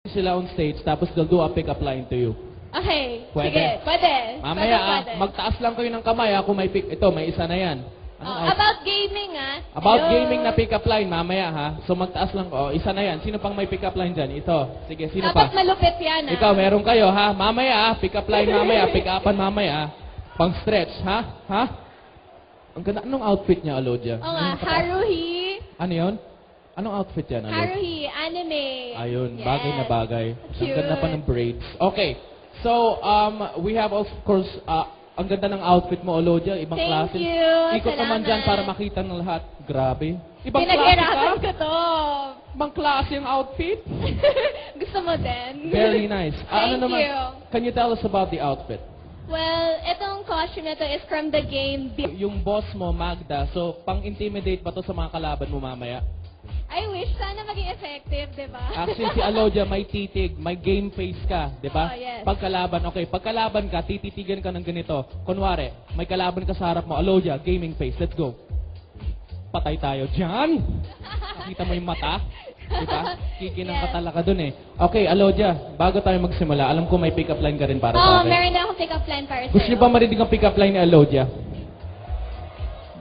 sila on stage, tapos they'll do a pick-up line to you. Okay. Pwede? Sige, pwede. Mamaya, Pwede. magtaas lang kayo ng kamay kung may pick. Ito, may isa na yan. About gaming, About Hello. gaming na pick-up line, mamaya ha. So magtaas lang ko. Isa na yan. Sino pang may pick-up line dyan? Ito. Sige, sino pa? Dapat malupit yan, Ikaw, meron kayo ha. Mamaya pick-up line mamaya, pick-upan mamaya. Pang stretch, ha? Ha? Ang ganda. Anong outfit niya, Alodia? Oo nga, Haruhi. Ano yun? Anong outfit yan, Alodia? Haruhi, anime. Ayun, Yes. bagay na bagay. Ang Cute. ganda pa ng braids. Okay. So, we have of course, ang ganda ng outfit mo, Olodia. Ibang Thank klase. you. Ikot naman Salamat. dyan para makita ng lahat. Grabe. Ibang klase Pinag-irapan ka? ko to. Ibang klase yung outfit? Gusto mo din? Very nice. Thank ano naman? you. Can you tell us about the outfit? Well, itong costume na to is from the game. Yung boss mo, Magda, so pang-intimidate ba to sa mga kalaban mo mamaya? I wish sana maging effective, di ba? Actually, si Alodia may titig, may game face ka, di ba? Oh, yes. Pagkalaban, okay, pagkalaban ka, tititigan ka ng ganito. Kunwari, may kalaban ka sa harap mo, Alodia, gaming face, let's go. Patay tayo dyan! Nakita mo yung mata? Di ba? Kikinang Yes. ka talaga dun eh. Okay, Alodia, bago tayo magsimula, alam ko may pick-up line ka rin para sa akin. Meron na akong pick-up line para sa'yo. Gusto niyo ba marinig ang pick-up line ni Alodia?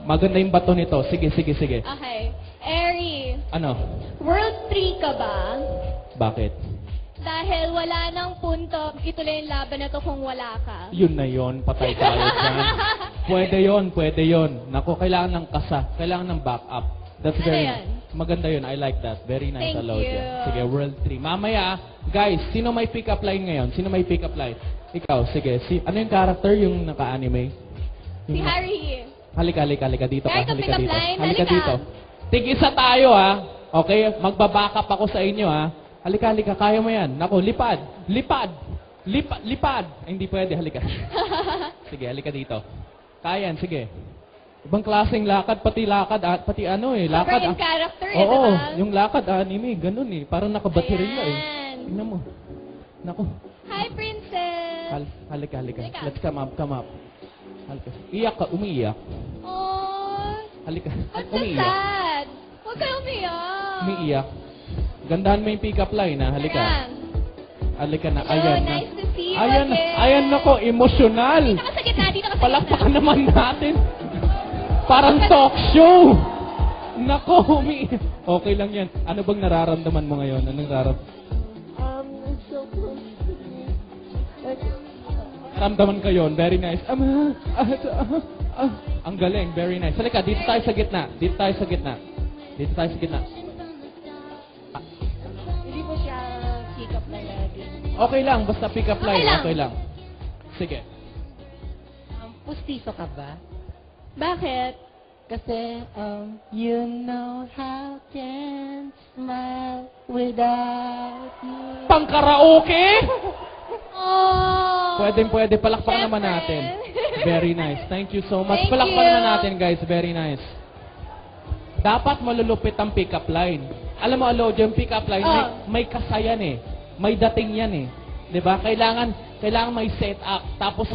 Maganda yung bato nito. Sige, sige, sige. Okay. Eri, Ano? World 3 ka ba? Bakit? Dahil wala nang punto, ituloy yung laban na to kung wala ka. Yun na yun, patay tayo dyan. Pwede yun. Naku, kailangan ng kasa, kailangan ng backup. That's Ano very yan? maganda yun. I like that. Very nice, Thank Alodia. you. Sige, World 3. Mamaya, guys, sino may pick-up line ngayon? Sino may pick-up line? Ikaw, sige. Ano yung character yung naka-anime? Si Harry. Halika dito ka. Kaya itong Halika pick-up dito. line, Halika halika. dito. Tig-isa tayo, ha? Okay? Magbabackup ako sa inyo, ha? Halika. Kaya mo yan. Naku, lipad. Ay, hindi pwede. Halika. Sige, halika dito. Kaya yan, sige. Ibang klaseng lakad, pati ano eh. Lakad. Sobrang yung character, Oo, diba? yung lakad, anime, ganun eh. Parang nakabaterya eh. Ayan. Tingnan mo. Naku. Hi, princess. Halika. Halika. Let's come up. Halika. Iyak ka, umiiyak. Oh, Halika. what's so sad? Huwag ka umiyak. Umiiyak. Gandahan mo yung pick-up line, ha? Halika. Ayan. Halika na. Hello, Ayan na. nice to see you Ayan again. Ayan nako, emosyonal. Dito ka sa gitna, dito ka sa gitna. Palakpakan naman natin. Parang talk show. Nako, okay lang yan. Ano bang nararamdaman mo ngayon? Anong I'm so close to you. ramdaman ka yon? Very nice. Ang galing. Very nice. Halika, dito tayo sa gitna. Hindi mo siya pick up na lagi. Okay lang, basta pick up line. Okay lang. Sige. Pustiso ka ba? Bakit? Kasi, you know how can smile without you. Pang-karaoke? Oh. Pwede. Palakpakan Siyempre. naman natin. Very nice. Thank you so much. Thank Palakpakan you. naman natin, guys. Very nice. Dapat malulupit ang pick-up line. Alam mo, Alodia, yung pick-up line, may kasayan eh. May dating yan eh. 'Di ba? Kailangan may set up. Tapos